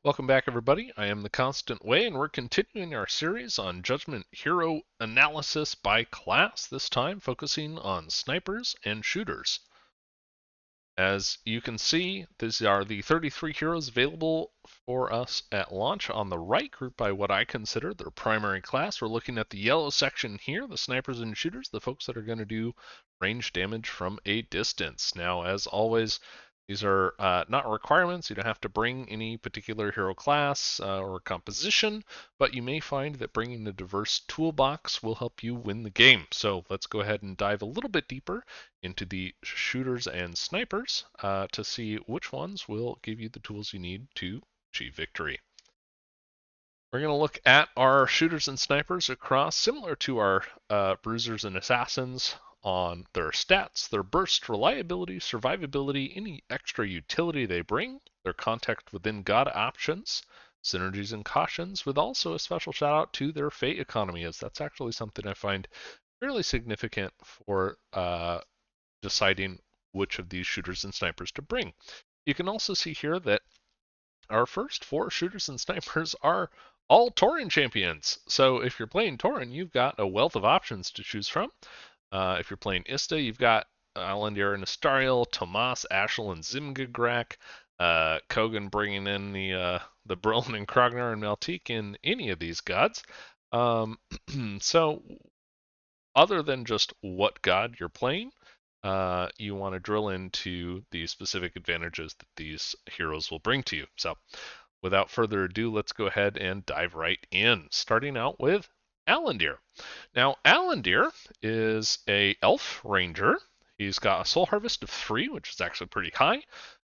Welcome back, everybody. I am the Constant Way, and we're continuing our series on Judgment hero analysis by class, this time focusing on snipers and shooters. As you can see, these are the 33 heroes available for us at launch on the right, grouped by what I consider their primary class. We're looking at the yellow section here, the snipers and shooters, the folks that are going to do range damage from a distance. Now, as always, these are not requirements. You don't have to bring any particular hero class or composition, but you may find that bringing a diverse toolbox will help you win the game. So let's go ahead and dive a little bit deeper into the shooters and snipers to see which ones will give you the tools you need to achieve victory. We're going to look at our shooters and snipers across, similar to our bruisers and assassins, on their stats, their burst, reliability, survivability, any extra utility they bring, their context within God options, synergies and cautions, with also a special shout out to their fate economy, as that's actually something I find fairly significant for deciding which of these shooters and snipers to bring. You can also see here that our first four shooters and snipers are all Tauren champions. So if you're playing Tauren, you've got a wealth of options to choose from. If you're playing Ista, you've got Allandir and Istariel, Tomas, Aschell, and Zhim'gigrak. Kogan bringing in the Brillin and Krognar and Maltique in any of these gods. So other than just what god you're playing, you want to drill into the specific advantages that these heroes will bring to you. So without further ado, let's go ahead and dive right in, starting out with Allandir. Now, Allandir is a elf ranger. He's got a soul harvest of 3, which is actually pretty high,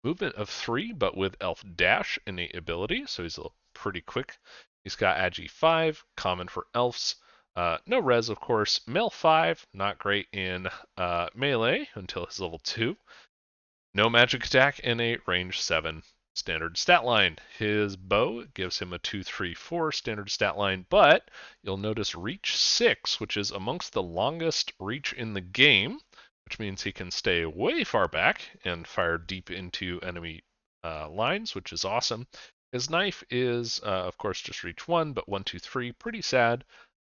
movement of 3, but with elf dash innate ability, so he's pretty quick. He's got agi 5, common for elves. No res, of course. Male 5, not great in melee until his level 2. No magic attack and a range 7 standard stat line. His bow gives him a 2-3-4 standard stat line, but you'll notice reach 6, which is amongst the longest reach in the game, which means he can stay way far back and fire deep into enemy lines, which is awesome. His knife is, of course, just reach 1, but 1, 2, 3, pretty sad.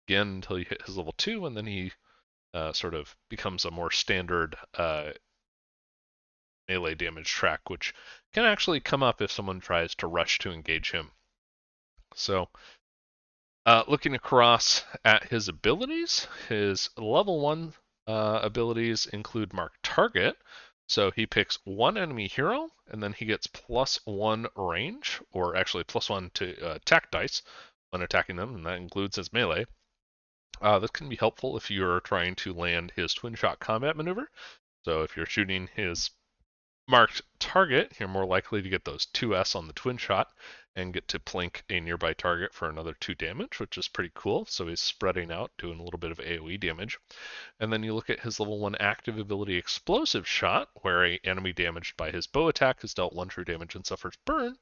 Again, until you hit his level 2, and then he sort of becomes a more standard melee damage track, which can actually come up if someone tries to rush to engage him. So, looking across at his abilities, his level 1 abilities include Mark Target. So he picks one enemy hero, and then he gets +1 range, or actually +1 to attack dice when attacking them, and that includes his melee. This can be helpful if you're trying to land his twin shot combat maneuver. So if you're shooting his marked target, you're more likely to get those 2s on the twin shot and get to plink a nearby target for another 2 damage, which is pretty cool. So he's spreading out, doing a little bit of AoE damage. And then you look at his level 1 active ability Explosive Shot, where a enemy damaged by his bow attack is dealt 1 true damage and suffers burn.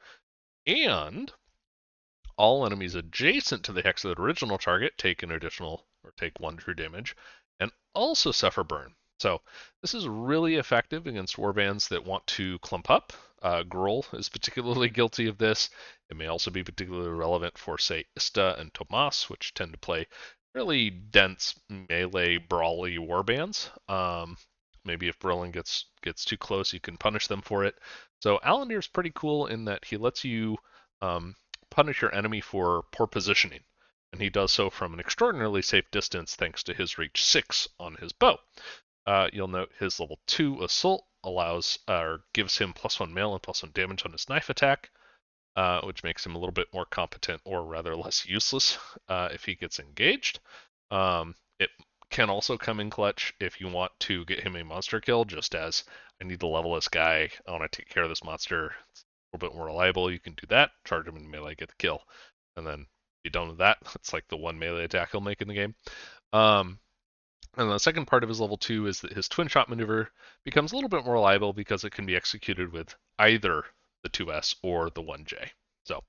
And all enemies adjacent to the hex of the original target take an additional, or take 1 true damage, and also suffer burn. So this is really effective against warbands that want to clump up. Gruul is particularly guilty of this. It may also be particularly relevant for, say, Ista and Tomas, which tend to play fairly dense melee brawly warbands. Maybe if Brillin gets too close, you can punish them for it. So Allandir is pretty cool in that he lets you punish your enemy for poor positioning, and he does so from an extraordinarily safe distance thanks to his reach 6 on his bow. You'll note his level 2 assault allows or gives him +1 melee and +1 damage on his knife attack, which makes him a little bit more competent, or rather less useless, if he gets engaged. It can also come in clutch if you want to get him a monster kill, just as I need to level this guy, I want to take care of this monster. It's a little bit more reliable. You can do that, charge him in melee, get the kill, and then be done with that. It's like the one melee attack he'll make in the game. And the second part of his level 2 is that his twin shot maneuver becomes a little bit more reliable because it can be executed with either the 2S or the 1J. So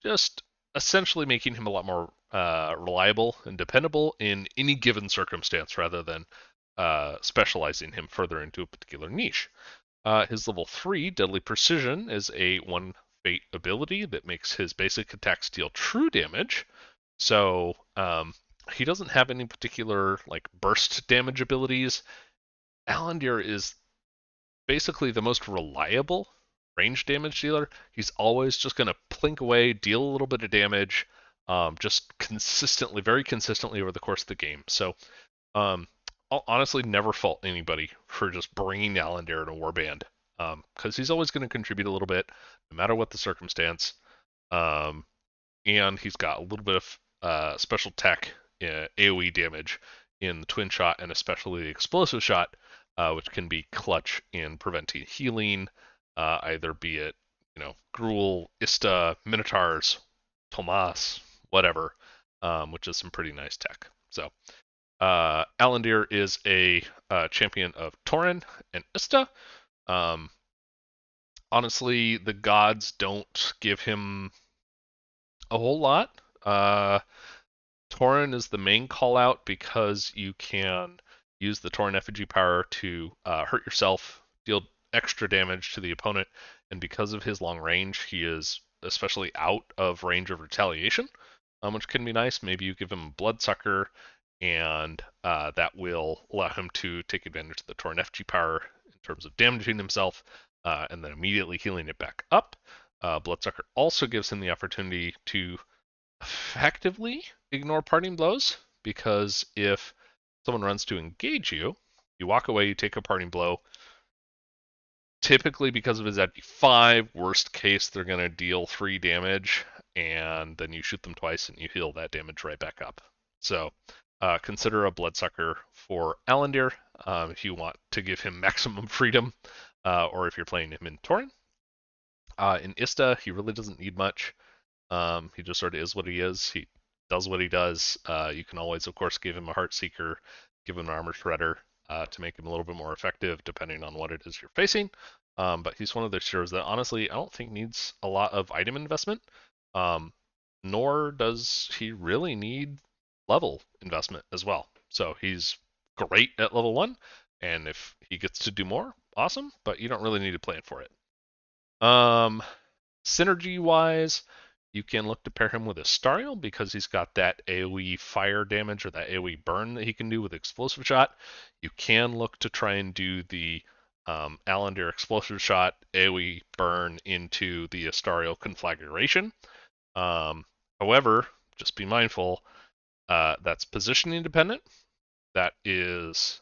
just essentially making him a lot more reliable and dependable in any given circumstance rather than specializing him further into a particular niche. His level 3, Deadly Precision, is a 1 Fate ability that makes his basic attacks deal true damage. So he doesn't have any particular like burst damage abilities. Allandir is basically the most reliable range damage dealer. He's always just going to plink away, deal a little bit of damage, just consistently, very consistently over the course of the game. So um, I'll honestly never fault anybody for just bringing Allandir in a warband, because he's always going to contribute a little bit, no matter what the circumstance. Um, and he's got a little bit of special tech AoE damage in the twin shot and especially the explosive shot, which can be clutch in preventing healing, either be it Gruul, Ista, Minotaurs, Tomas, whatever, which is some pretty nice tech. So Allandir is a champion of Tauren and Ista. Um, Honestly, the gods don't give him a whole lot. Tauren is the main call out because you can use the Tauren effigy power to hurt yourself, deal extra damage to the opponent, and because of his long range, he is especially out of range of retaliation, which can be nice. Maybe you give him Bloodsucker, and that will allow him to take advantage of the Tauren effigy power in terms of damaging himself, and then immediately healing it back up. Bloodsucker also gives him the opportunity to effectively ignore parting blows, because if someone runs to engage you, you walk away, you take a parting blow. Typically, because of his FD5, worst case, they're going to deal 3 damage, and then you shoot them twice and you heal that damage right back up. So consider a Bloodsucker for Allandir if you want to give him maximum freedom, or if you're playing him in Tauren. In Ista, he really doesn't need much. He just sort of is what he is. He does what he does. You can always, of course, give him a Heartseeker, give him an Armor Shredder to make him a little bit more effective, depending on what it is you're facing. But he's one of those heroes that honestly I don't think needs a lot of item investment, nor does he really need level investment as well. So he's great at level 1, and if he gets to do more, awesome, but you don't really need to plan for it. Synergy wise, you can look to pair him with Istariel because he's got that AoE fire damage or that AoE burn that he can do with Explosive Shot. You can look to try and do the Allandir Explosive Shot AoE burn into the Istariel conflagration. However, just be mindful, that's positioning dependent. That is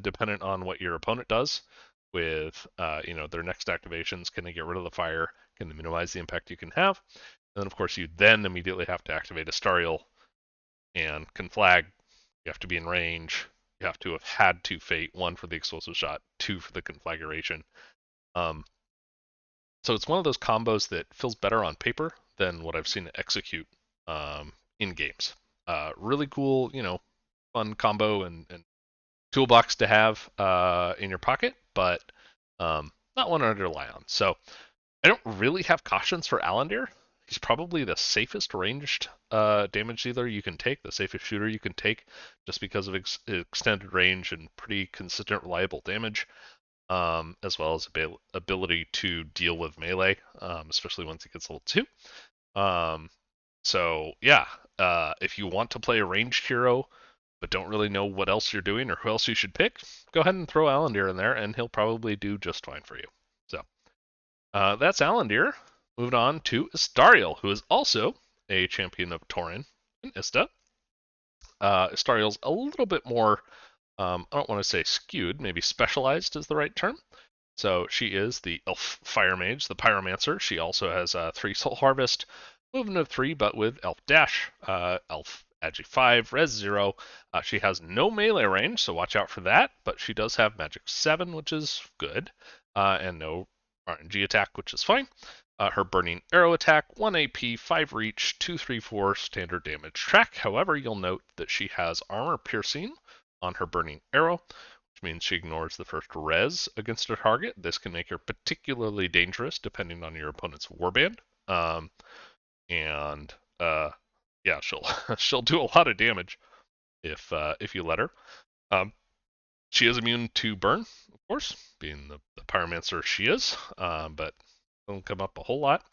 dependent on what your opponent does with their next activations. Can they get rid of the fire? Can they minimize the impact you can have? And then of course you then immediately have to activate Istariel and conflag. You have to be in range. You have to have had 2 fate, 1 for the explosive shot, 2 for the conflagration. So it's one of those combos that feels better on paper than what I've seen it execute in games. Really cool, fun combo and toolbox to have in your pocket, but not one to rely on. So I don't really have cautions for Allandir. He's probably the safest ranged damage dealer you can take, the safest shooter you can take, just because of extended range and pretty consistent, reliable damage, as well as ability to deal with melee, especially once he gets level 2. So yeah, if you want to play a ranged hero, but don't really know what else you're doing or who else you should pick, go ahead and throw Allandir in there, and he'll probably do just fine for you. So that's Allandir. Moving on to Istariel, who is also a champion of Tauren and Ista. Istariel's a little bit more, I don't want to say skewed, maybe specialized is the right term. So she is the Elf Fire Mage, the Pyromancer. She also has 3 Soul Harvest, movement of 3, but with Elf Dash, Elf Agi 5, Res 0. She has no melee range, so watch out for that, but she does have Magic 7, which is good, and no RNG attack, which is fine. Her Burning Arrow attack, 1 AP, 5 reach, 2/3/4 standard damage track. However, you'll note that she has Armor Piercing on her Burning Arrow, which means she ignores the first res against a target. This can make her particularly dangerous depending on your opponent's warband. Yeah, she'll do a lot of damage if you let her. She is immune to burn, of course, being the pyromancer she is, but Doesn't come up a whole lot.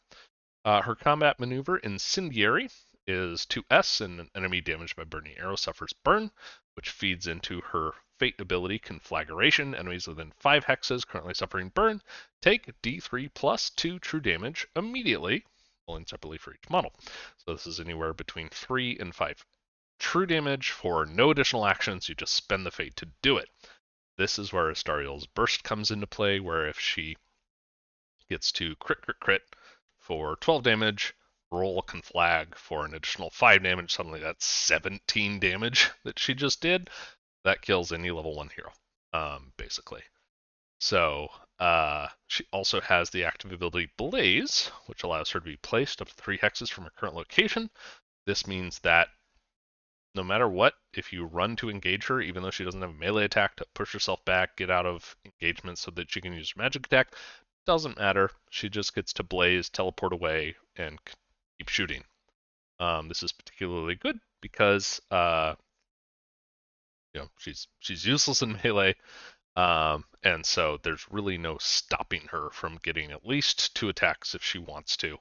Her combat maneuver, Incendiary, is 2S, and an enemy damaged by burning arrow suffers burn, which feeds into her fate ability, Conflagration. Enemies within 5 hexes currently suffering burn take D3 plus 2 true damage immediately, rolling separately for each model. So this is anywhere between 3 and 5 true damage for no additional actions. You just spend the fate to do it. This is where Istariel's Burst comes into play, where if she gets to crit for 12 damage, roll a conflag for an additional 5 damage, suddenly that's 17 damage that she just did. That kills any level 1 hero, basically. So she also has the active ability Blaze, which allows her to be placed up to 3 hexes from her current location. This means that no matter what, if you run to engage her, even though she doesn't have a melee attack, to push herself back, get out of engagement so that she can use her magic attack, doesn't matter. She just gets to blaze, teleport away, and keep shooting. This is particularly good because she's useless in melee, and so there's really no stopping her from getting at least 2 attacks if she wants to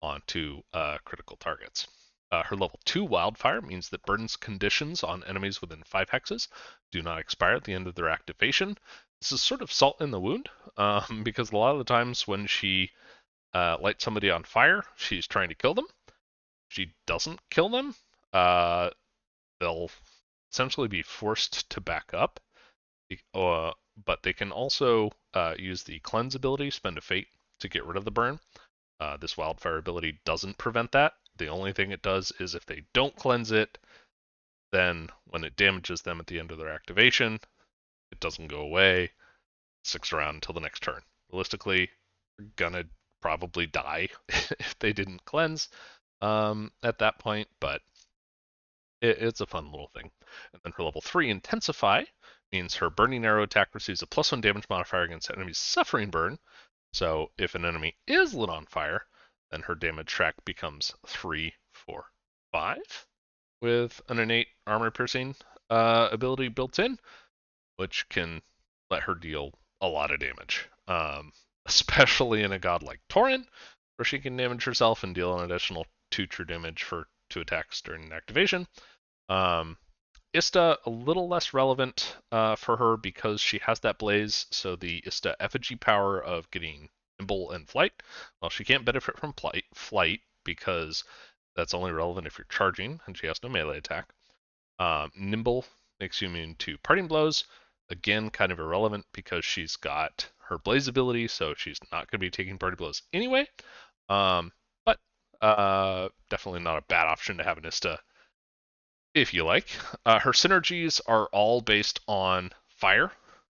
onto critical targets. Her level 2 Wildfire means that Burden's conditions on enemies within 5 hexes do not expire at the end of their activation. This is sort of salt in the wound, because a lot of the times when she lights somebody on fire, she's trying to kill them. She doesn't kill them. They'll essentially be forced to back up, but they can also use the Cleanse ability, spend a fate to get rid of the burn. This Wildfire ability doesn't prevent that. The only thing it does is if they don't cleanse it, then when it damages them at the end of their activation, it doesn't go away. It sticks around until the next turn. Realistically, they're gonna probably die if they didn't cleanse at that point, but it's a fun little thing. And then her level 3 Intensify means her burning arrow attack receives a +1 damage modifier against enemies suffering burn. So if an enemy is lit on fire, then her damage track becomes 3, 4, 5, with an innate armor piercing ability built in, which can let her deal a lot of damage, especially in a god like Tauren, where she can damage herself and deal an additional 2 true damage for 2 attacks during activation. Ista, a little less relevant for her because she has that blaze, so the Ista effigy power of getting nimble and flight, well, she can't benefit from flight because that's only relevant if you're charging, and she has no melee attack. Nimble makes you immune to parting blows, again, kind of irrelevant because she's got her blaze ability, so she's not going to be taking party blows anyway, but definitely not a bad option to have an Ista if you like. Her synergies are all based on fire,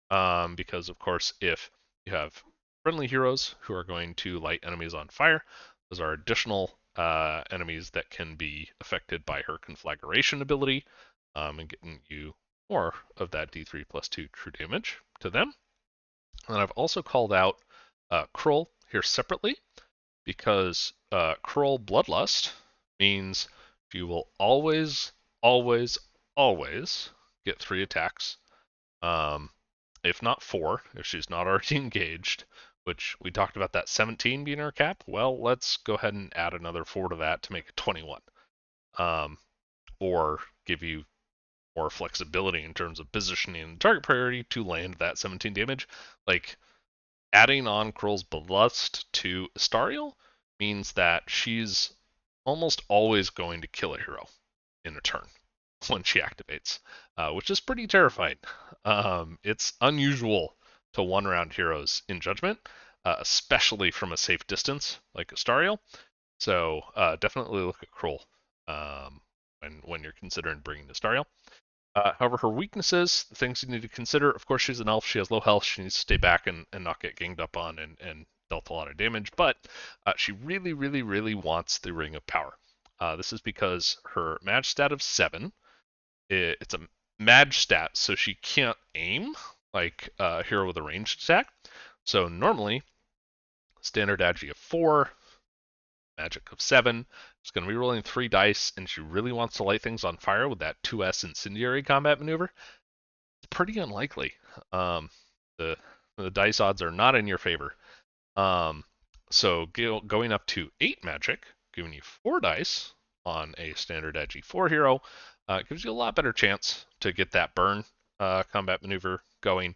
because of course, if you have friendly heroes who are going to light enemies on fire, those are additional enemies that can be affected by her conflagration ability, and getting you more of that D3 plus 2 true damage to them. And I've also called out Krull here separately because Krull Bloodlust means you will always get 3 attacks. If not 4, if she's not already engaged, which we talked about that 17 being our cap. Well, let's go ahead and add another 4 to that to make it 21. Or give you more flexibility in terms of positioning the target priority to land that 17 damage. Like, adding on Krull's Bloodlust to Istariel means that she's almost always going to kill a hero in a turn when she activates, which is pretty terrifying. It's unusual to one-round heroes in Judgment, especially from a safe distance like Istariel. So definitely look at Krull when you're considering bringing Istariel. However, her weaknesses, the things you need to consider, of course, she's an elf, she has low health, she needs to stay back and not get ganged up on and dealt a lot of damage, but she really, really, really wants the Ring of Power. This is because her Mage stat of 7, it's a Mage stat, so she can't aim like a hero with a ranged attack. So normally, standard agi of 4, magic of 7, she's going to be rolling 3 dice, and she really wants to light things on fire with that 2S incendiary combat maneuver. It's pretty unlikely. The dice odds are not in your favor. So going up to 8 magic, giving you 4 dice on a standard edgy 4 hero, gives you a lot better chance to get that burn combat maneuver going,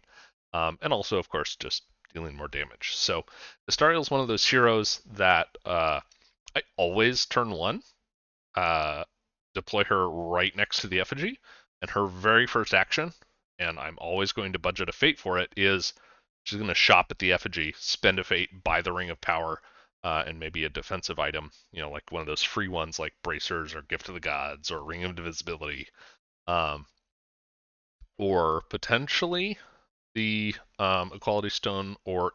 and also, of course, just dealing more damage. So Istariel is one of those heroes that I always turn 1 deploy her right next to the effigy, and her very first action, and I'm always going to budget a fate for it, is she's going to shop at the effigy, spend a fate, buy the Ring of Power, and maybe a defensive item, like one of those free ones like Bracers or Gift of the Gods or Ring of Invisibility, or potentially the Equality Stone or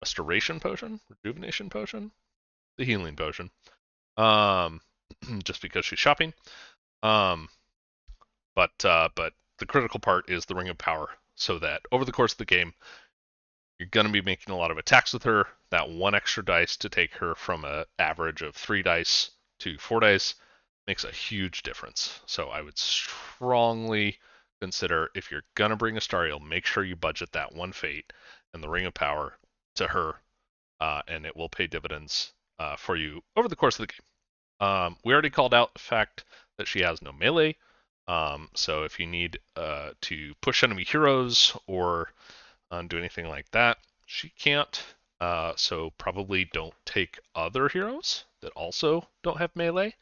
Restoration Potion, Rejuvenation Potion, the Healing Potion. Just because she's shopping. But the critical part is the Ring of Power, so that over the course of the game, you're going to be making a lot of attacks with her. That 1 extra dice to take her from an average of 3 dice to 4 dice makes a huge difference. So I would strongly consider, if you're going to bring Astariel, make sure you budget that 1 fate and the Ring of Power to her, and it will pay dividends for you over the course of the game. We already called out the fact that she has no melee, so if you need to push enemy heroes or do anything like that, she can't. So probably don't take other heroes that also don't have melee,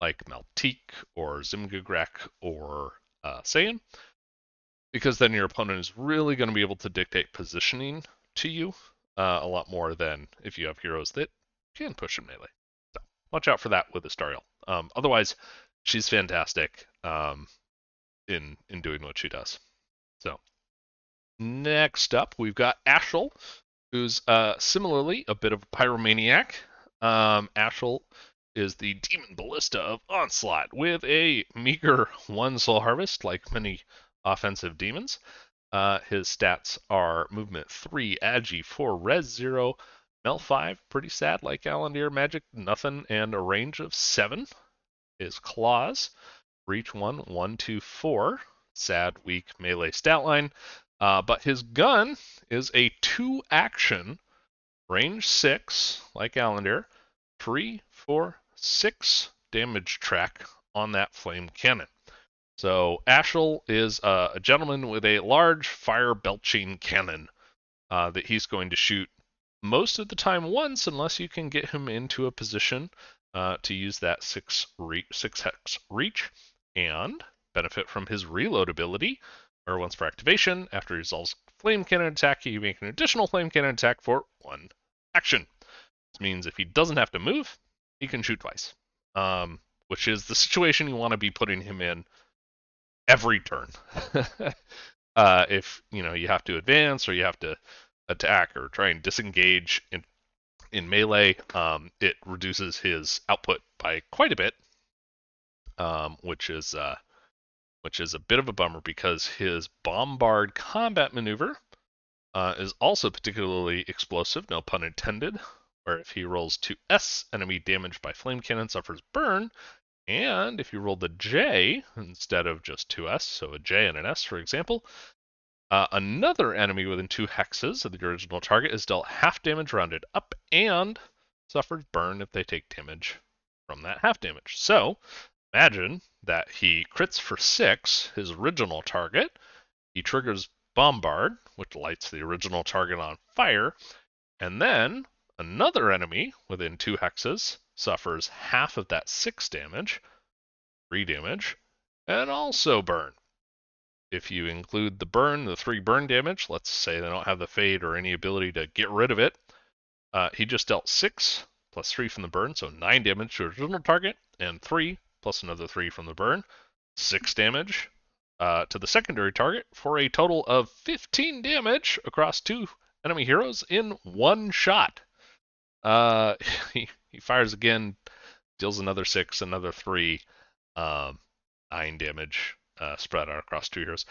like Maltique or Zhim'gigrak or Saiyan, because then your opponent is really going to be able to dictate positioning to you a lot more than if you have heroes that can push in melee. So watch out for that with Astariel. Otherwise, she's fantastic in doing what she does. So next up, we've got Aschell, who's similarly a bit of a pyromaniac. Aschell is the Demon Ballista of Onslaught with a meager 1 soul harvest, like many offensive demons. His stats are movement 3, agi 4, res 0, mel 5, pretty sad, like Allandir, magic nothing, and a range of 7. His claws, reach 1, 1, 2, 4, sad, weak melee stat line. But his gun is a 2-action, range 6, like Allandir, 3, 4, 6 damage track on that flame cannon. So Aschell is a gentleman with a large fire-belching cannon that he's going to shoot most of the time once, unless you can get him into a position to use that 6 hex reach, and benefit from his reload ability, or once for activation, after he resolves flame cannon attack, he can make an additional flame cannon attack for 1 action. This means if he doesn't have to move, he can shoot twice, which is the situation you want to be putting him in every turn. If you have to advance or you have to attack or try and disengage in melee, it reduces his output by quite a bit, which is a bit of a bummer, because his bombard combat maneuver is also particularly explosive, no pun intended, where if he rolls 2S, enemy damaged by flame cannon suffers burn, and if you roll the J instead of just 2S, so a J and an S, for example, another enemy within 2 hexes of the original target is dealt half damage rounded up and suffers burn if they take damage from that half damage. So imagine that he crits for 6, his original target, he triggers Bombard, which lights the original target on fire, and then another enemy within 2 hexes suffers half of that 6 damage, 3 damage, and also burn. If you include the burn, the 3 burn damage, let's say they don't have the fade or any ability to get rid of it, he just dealt 6 plus 3 from the burn, so 9 damage to the original target, and 3 plus another 3 from the burn, 6 damage to the secondary target, for a total of 15 damage across 2 enemy heroes in 1 shot. He fires again, deals another 6, another 3, 9 damage spread out across 2 heroes.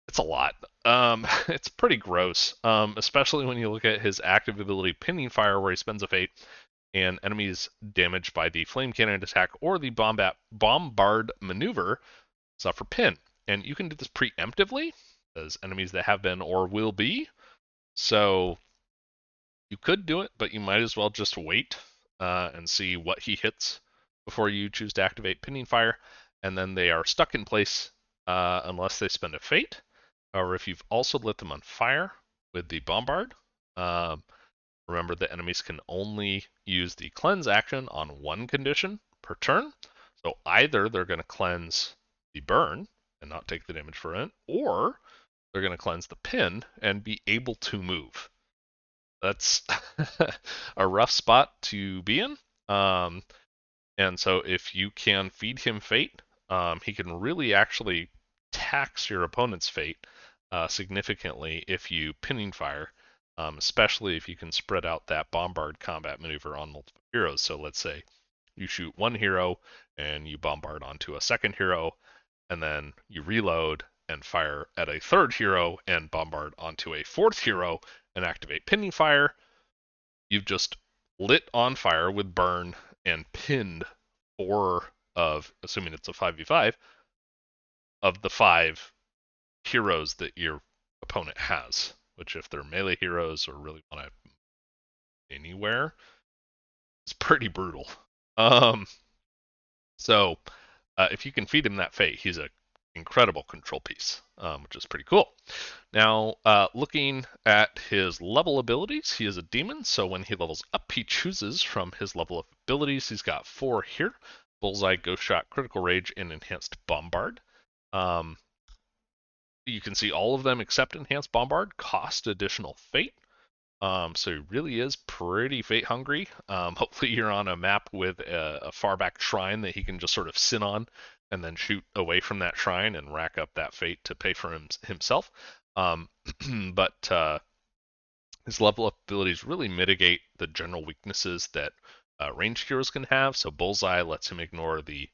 It's a lot. It's pretty gross, especially when you look at his active ability, Pinning Fire, where he spends a fate, and enemies damaged by the flame cannon attack or the bombard maneuver suffer pin. And you can do this preemptively, as enemies that have been or will be. So You could do it, but you might as well just wait and see what he hits before you choose to activate Pinning Fire, and then they are stuck in place unless they spend a fate. Or if you've also lit them on fire with the Bombard, remember the enemies can only use the cleanse action on one condition per turn. So either they're going to cleanse the burn and not take the damage for it, or they're going to cleanse the pin and be able to move. That's a rough spot to be in. And so if you can feed him fate, he can really actually tax your opponent's fate significantly if you pinning fire, especially if you can spread out that bombard combat maneuver on multiple heroes. So let's say you shoot one hero and you bombard onto a second hero, and then you reload and fire at a third hero and bombard onto a fourth hero and activate pinning fire. You've just lit on fire with burn and pinned 4 of, assuming it's a 5v5, of the 5 heroes that your opponent has, which if they're melee heroes or really want to anywhere, it's pretty brutal. So if you can feed him that fate, he's an incredible control piece, which is pretty cool. Now, looking at his level abilities, he is a demon, so when he levels up, he chooses from his level of abilities. He's got 4 here: Bullseye, Ghost Shot, Critical Rage, and Enhanced Bombard. You can see all of them except Enhanced Bombard cost additional fate. So he really is pretty fate hungry. Hopefully you're on a map with a far back shrine that he can just sort of sit on and then shoot away from that shrine and rack up that fate to pay for himself. But his level up abilities really mitigate the general weaknesses that ranged heroes can have. So Bullseye lets him ignore the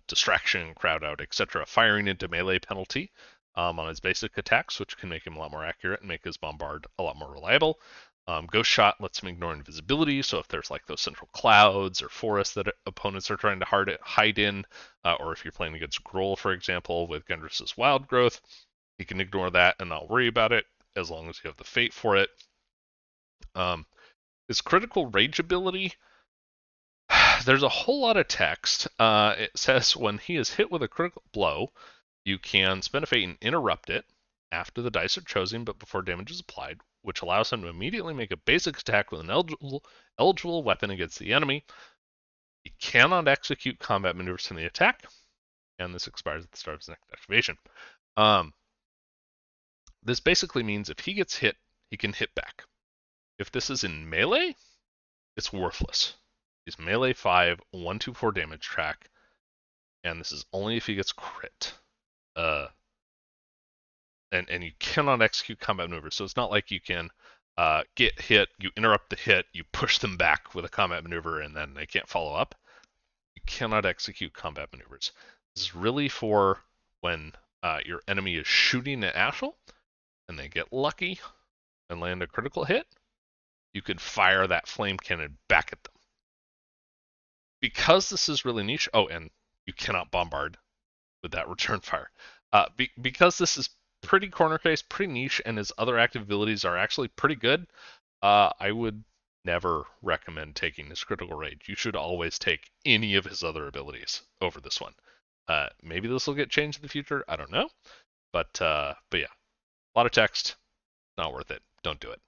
distraction, crowd out, etc. firing into melee penalty on his basic attacks, which can make him a lot more accurate and make his bombard a lot more reliable. Ghost Shot lets him ignore invisibility, so if there's like those central clouds or forests that opponents are trying to hide in, or if you're playing against Groll, for example, with Gendrus's Wild Growth, he can ignore that and not worry about it as long as you have the fate for it. His critical rage ability, there's a whole lot of text. It says when he is hit with a critical blow, you can spend a fate and interrupt it after the dice are chosen but before damage is applied, which allows him to immediately make a basic attack with an eligible weapon against the enemy. He cannot execute combat maneuvers from the attack, and this expires at the start of his next activation. This basically means if he gets hit, he can hit back. If this is in melee, it's worthless. He's melee 5, 1-4 damage track, and this is only if he gets crit. And you cannot execute combat maneuvers. So it's not like you can get hit, you interrupt the hit, you push them back with a combat maneuver, and then they can't follow up. You cannot execute combat maneuvers. This is really for when your enemy is shooting at Aschell, and they get lucky and land a critical hit. You could fire that flame cannon back at them. Because this is really niche. Oh, and you cannot bombard with that return fire. Because this is pretty corner case, pretty niche, and his other active abilities are actually pretty good, I would never recommend taking his critical rage. You should always take any of his other abilities over this one. Maybe this will get changed in the future. I don't know. But yeah, a lot of text. Not worth it. Don't do it.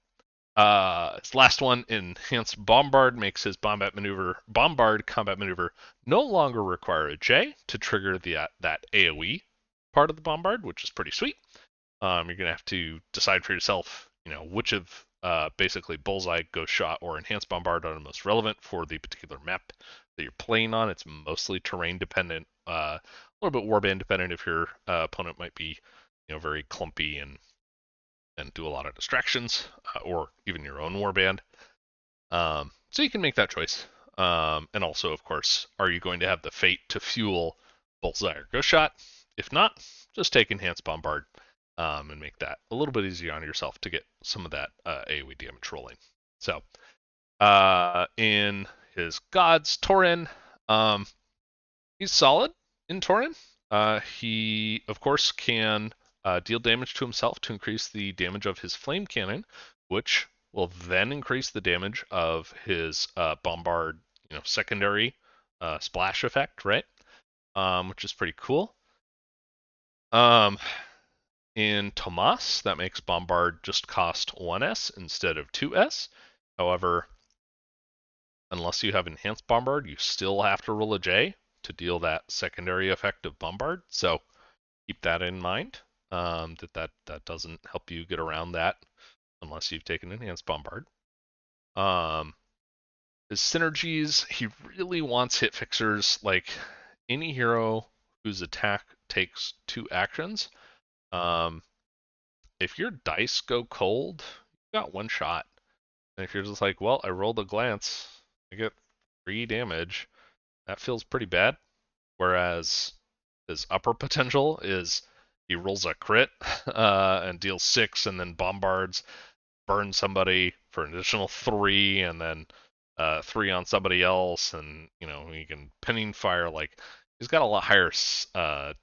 His last one, Enhanced Bombard, makes his bombard combat maneuver no longer require a J to trigger that AoE part of the bombard, which is pretty sweet. You're gonna have to decide for yourself, which of basically Bullseye, Ghost Shot, or Enhanced Bombard are the most relevant for the particular map that you're playing on. It's mostly terrain dependent, a little bit warband dependent if your opponent might be, very clumpy and do a lot of distractions, or even your own warband. So you can make that choice. And also, of course, are you going to have the fate to fuel Bullseye or Ghost Shot? If not, just take Enhanced Bombard and make that a little bit easier on yourself to get some of that AoE damage rolling. So, in his gods, Tauren, he's solid in Tauren. He, of course, can deal damage to himself to increase the damage of his flame cannon, which will then increase the damage of his bombard, secondary splash effect, right? Which is pretty cool. In Tomas, that makes bombard just cost 1s instead of 2s. However, unless you have enhanced bombard, you still have to roll a J to deal that secondary effect of bombard. So keep that in mind. That doesn't help you get around that unless you've taken enhanced bombard. His synergies, he really wants hit fixers. Like any hero whose attack takes 2 actions. If your dice go cold, you got 1 shot. And if you're just like, well, I rolled a glance, I get 3 damage, that feels pretty bad. Whereas his upper potential is he rolls a crit and deals 6 and then bombards, burns somebody for an additional 3 and then 3 on somebody else, and he can pinning fire. Like he's got a lot higher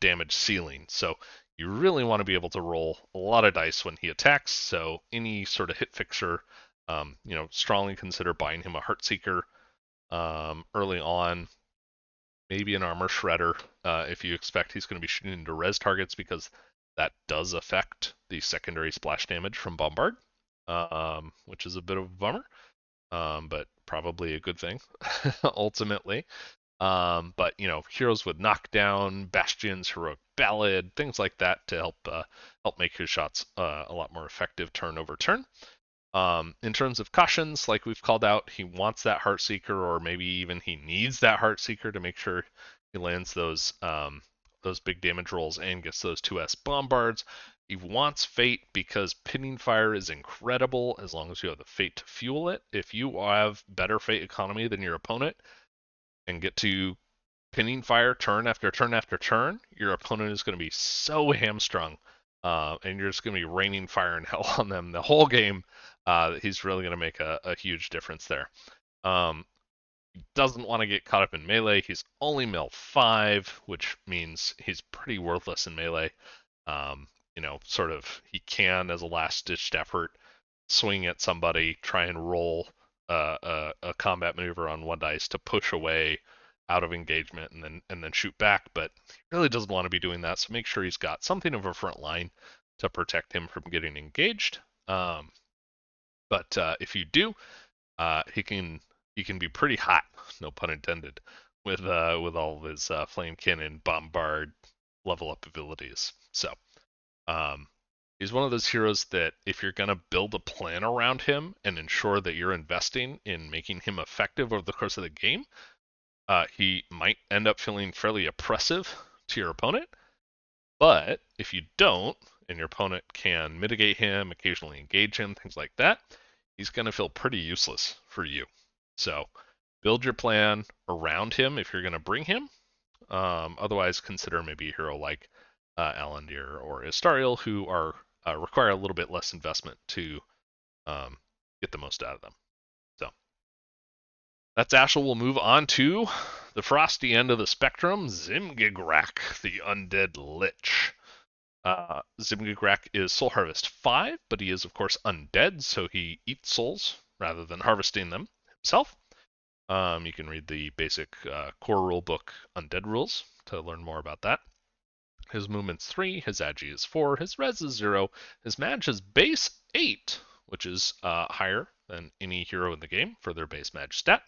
damage ceiling, so you really want to be able to roll a lot of dice when he attacks. So any sort of hit fixer, strongly consider buying him a Heartseeker early on. Maybe an Armor Shredder if you expect he's going to be shooting into res targets, because that does affect the secondary splash damage from Bombard, which is a bit of a bummer, but probably a good thing ultimately. But heroes with knockdown, bastions, heroic ballad, things like that to help make his shots a lot more effective turn over turn. In terms of cautions, like we've called out, he wants that Heartseeker, or maybe even he needs that Heartseeker to make sure he lands those big damage rolls and gets those 2s bombards. He wants Fate because pinning fire is incredible as long as you have the Fate to fuel it. If you have better Fate economy than your opponent and get to pinning fire turn after turn after turn, your opponent is going to be so hamstrung, and you're just going to be raining fire and hell on them the whole game. He's really going to make a huge difference there. He doesn't want to get caught up in melee. He's only mil 5, which means he's pretty worthless in melee. Sort of he can, as a last-ditched effort, swing at somebody, try and roll a combat maneuver on 1 dice to push away out of engagement and then shoot back, but he really doesn't want to be doing that. So make sure he's got something of a front line to protect him from getting engaged. But if you do, he can be pretty hot, no pun intended, with all of his flame cannon, bombard, level up abilities. So he's one of those heroes that if you're going to build a plan around him and ensure that you're investing in making him effective over the course of the game, he might end up feeling fairly oppressive to your opponent. But if you don't, and your opponent can mitigate him, occasionally engage him, things like that, he's going to feel pretty useless for you. So build your plan around him if you're going to bring him. Otherwise, consider maybe a hero like Allandir or Istariel, who require a little bit less investment to get the most out of them. So that's Aschell. We'll move on to the frosty end of the spectrum, Zhim'gigrak, the Undead Lich. Zhim'gigrak is Soul Harvest 5, but he is, of course, undead, so he eats souls rather than harvesting them himself. You can read the basic core rulebook Undead rules to learn more about that. His movement's 3, his agi is 4, his res is 0, his mag is base 8, which is higher than any hero in the game for their base mag stat.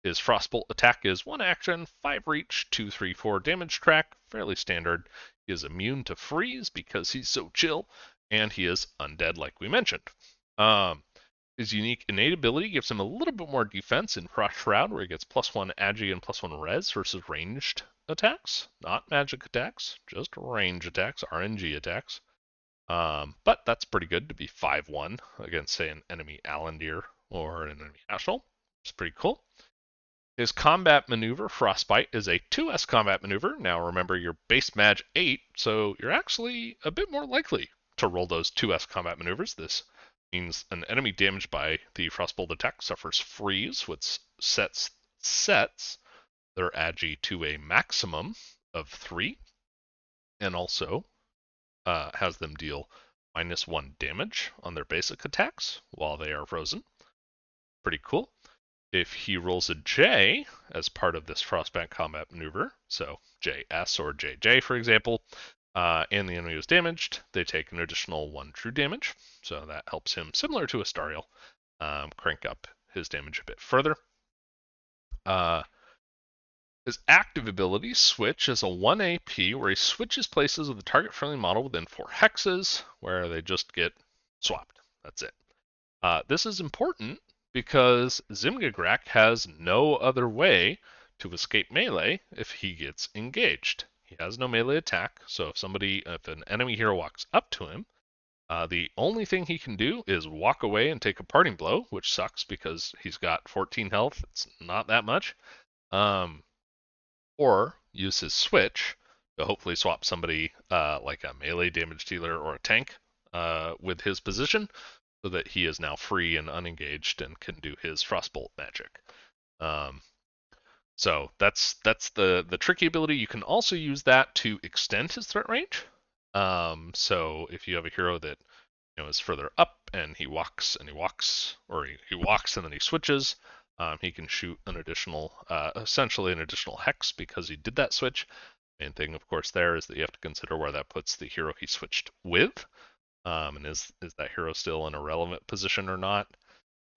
His Frostbolt attack is 1 action, 5 reach, 2, 3, 4 damage track, fairly standard. He is immune to freeze because he's so chill, and he is undead like we mentioned. His unique innate ability gives him a little bit more defense in Frost Shroud, where he gets +1 agi and +1 res versus ranged attacks, not magic attacks, just range attacks, RNG attacks. But that's pretty good to be 5-1 against, say, an enemy Allandir or an enemy Aschell. It's pretty cool. His combat maneuver, Frostbite, is a 2s combat maneuver. Now remember, your base mag 8, so you're actually a bit more likely to roll those 2s combat maneuvers. This means an enemy damaged by the Frostbolt attack suffers freeze, which sets their agi to a maximum of 3, and also has them deal -1 damage on their basic attacks while they are frozen. Pretty cool. If he rolls a J as part of this frostbite combat maneuver, so JS or JJ for example, and the enemy is damaged, they take an additional 1 true damage. So that helps him, similar to Istariel, crank up his damage a bit further. His active abilities switch as a 1 AP, where he switches places with the target friendly model within 4 hexes, where they just get swapped. That's it. This is important because Zhim'gigrak has no other way to escape melee if he gets engaged. He has no melee attack, so if an enemy hero walks up to him, the only thing he can do is walk away and take a parting blow, which sucks because he's got 14 health. It's not that much. Or use his switch to hopefully swap somebody like a melee damage dealer or a tank with his position, so that he is now free and unengaged and can do his Frostbolt magic. So that's the tricky ability. You can also use that to extend his threat range. So if you have a hero that is further up and he walks and he walks, or he walks and then he switches, he can shoot an additional, essentially an additional hex because he did that switch. Main thing, of course, there is that you have to consider where that puts the hero he switched with. And is that hero still in a relevant position or not?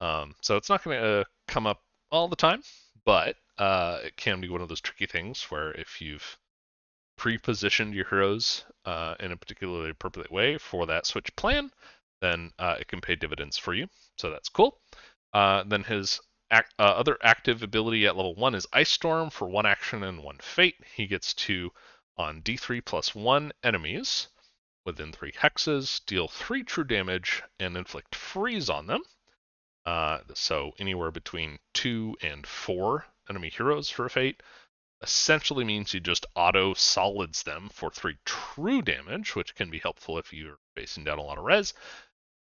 So it's not going to come up all the time, but it can be one of those tricky things where if you've pre-positioned your heroes in a particularly appropriate way for that switch plan, then it can pay dividends for you. So that's cool. Then his other active ability at level 1 is Ice Storm for 1 action and 1 fate. He gets to, on D3+1 enemies within 3 hexes, deal 3 true damage and inflict freeze on them. So anywhere between 2 and 4 enemy heroes for a fate. Essentially means you just auto solids them for 3 true damage, which can be helpful if you're facing down a lot of res,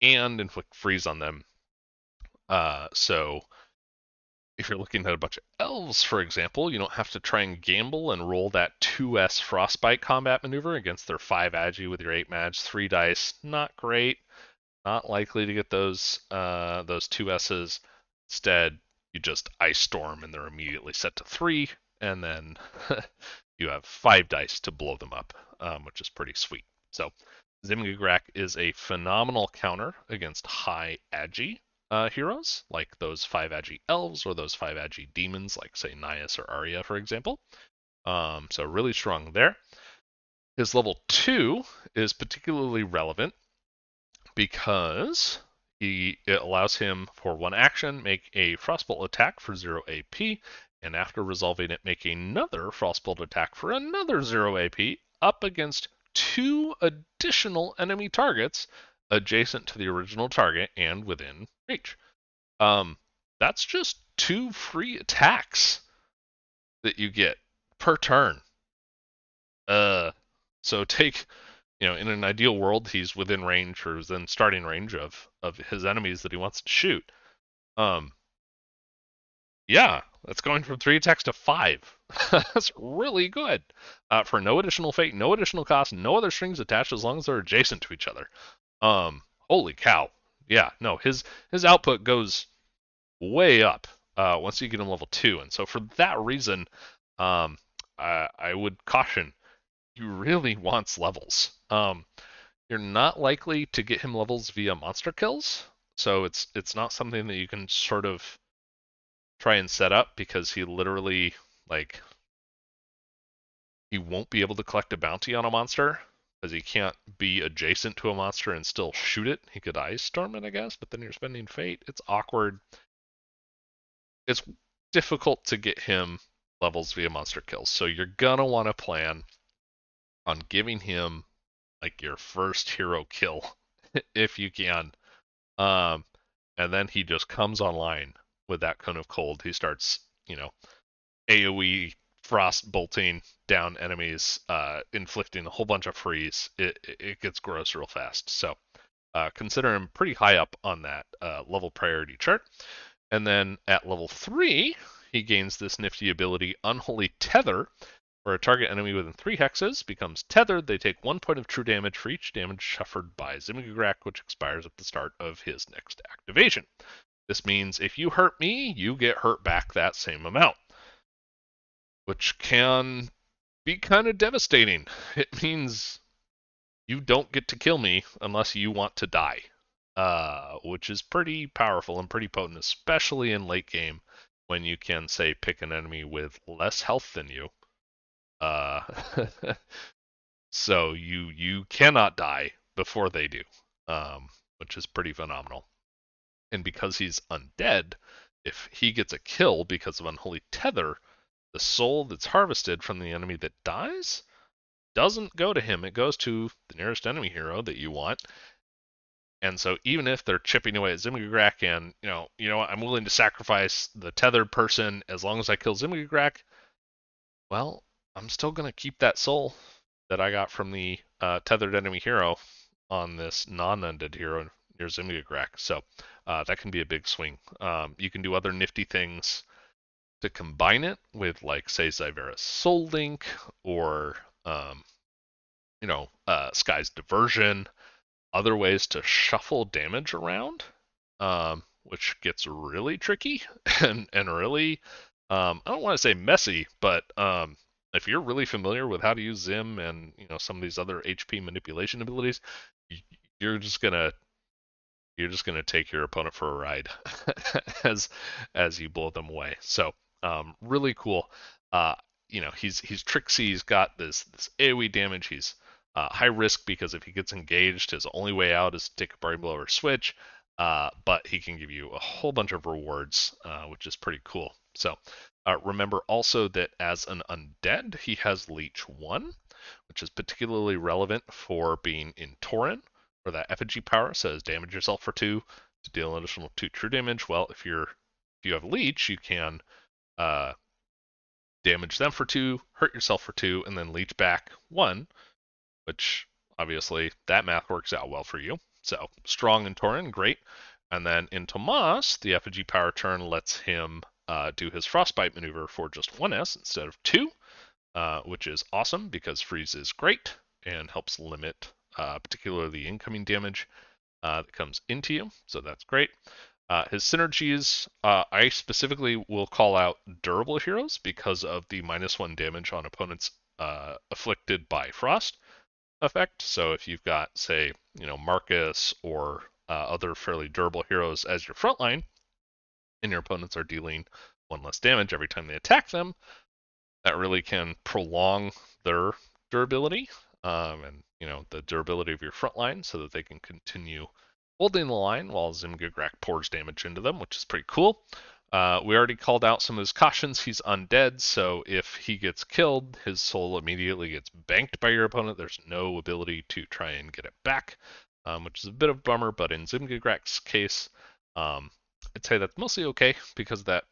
and inflict freeze on them. So if you're looking at a bunch of elves, for example, you don't have to try and gamble and roll that 2s frostbite combat maneuver against their 5 agi with your 8 mag, 3 dice. Not great. Not likely to get those 2s's. Instead, you just Ice Storm and they're immediately set to 3, and then you have 5 dice to blow them up, which is pretty sweet. So Zhim'gigrak is a phenomenal counter against high agi heroes, like those 5 agi elves or those 5 agi demons, like say Nias or Arya, for example. So really strong there. His level 2 is particularly relevant because it allows him for 1 action make a Frostbolt attack for 0 AP, and after resolving it, make another Frostbolt attack for another 0 AP up against 2 additional enemy targets adjacent to the original target and within reach. That's just 2 free attacks that you get per turn. So take, in an ideal world, he's within range or within starting range of his enemies that he wants to shoot. Yeah, that's going from 3 attacks to 5. That's really good. For no additional fate, no additional cost, no other strings attached as long as they're adjacent to each other. Holy cow. Yeah, no, his output goes way up once you get him level 2. And so for that reason, I would caution, he really wants levels. You're not likely to get him levels via monster kills, so it's not something that you can sort of try and set up, because he literally, he won't be able to collect a bounty on a monster because he can't be adjacent to a monster and still shoot it. He could Ice Storm it, I guess, but then you're spending fate. It's awkward. It's difficult to get him levels via monster kills, so you're gonna want to plan on giving him your first hero kill if you can. And then he just comes online with that Cone of Cold. He starts, AoE frost bolting down enemies, inflicting a whole bunch of freeze. It gets gross real fast. So consider him pretty high up on that level priority chart. And then at level 3, he gains this nifty ability, Unholy Tether. Where a target enemy within 3 hexes becomes tethered, they take 1 point of true damage for each damage suffered by Zhim'gigrak, which expires at the start of his next activation. This means if you hurt me, you get hurt back that same amount, which can be kind of devastating. It means you don't get to kill me unless you want to die, which is pretty powerful and pretty potent, especially in late game when you can, say, pick an enemy with less health than you. Uh, so you cannot die before they do, which is pretty phenomenal. And because he's undead, if he gets a kill because of Unholy Tether, the soul that's harvested from the enemy that dies doesn't go to him. It goes to the nearest enemy hero that you want. And so even if they're chipping away at Zhim'gigrak and, you know what, I'm willing to sacrifice the tethered person as long as I kill Zhim'gigrak, well, I'm still going to keep that soul that I got from the tethered enemy hero on this non-undead hero near Zhim'gigrak. So that can be a big swing. You can do other nifty things to combine it with, like, say, Zyvera's Soul Link or, Sky's Diversion, other ways to shuffle damage around, which gets really tricky and really, I don't want to say messy, but if you're really familiar with how to use Zim and some of these other HP manipulation abilities, you're just gonna take your opponent for a ride as you blow them away. So really cool. He's tricksy. He's got this AoE damage. He's high risk because if he gets engaged, his only way out is to take a party blow or switch. But he can give you a whole bunch of rewards, which is pretty cool. So remember also that as an undead, he has Leech 1, which is particularly relevant for being in Tauren, where that effigy power says damage yourself for 2 to deal an additional 2 true damage. Well, if you have Leech, you can damage them for 2, hurt yourself for 2, and then leech back 1, which obviously that math works out well for you. So strong in Tauren, great. And then in Tomas, the effigy power turn lets him do his frostbite maneuver for just 1s instead of 2, which is awesome because freeze is great and helps limit particularly the incoming damage that comes into you. So that's great. His synergies, I specifically will call out durable heroes because of the -1 damage on opponents afflicted by frost effect. So if you've got, say, Marcus or other fairly durable heroes as your frontline, and your opponents are dealing 1 less damage every time they attack them, that really can prolong their durability and the durability of your frontline so that they can continue holding the line while Zhim'gigrak pours damage into them, which is pretty cool. We already called out some of his cautions. He's undead, so if he gets killed, his soul immediately gets banked by your opponent. There's no ability to try and get it back, which is a bit of a bummer. But in Zhim'gigrak's case, I'd say that's mostly okay because that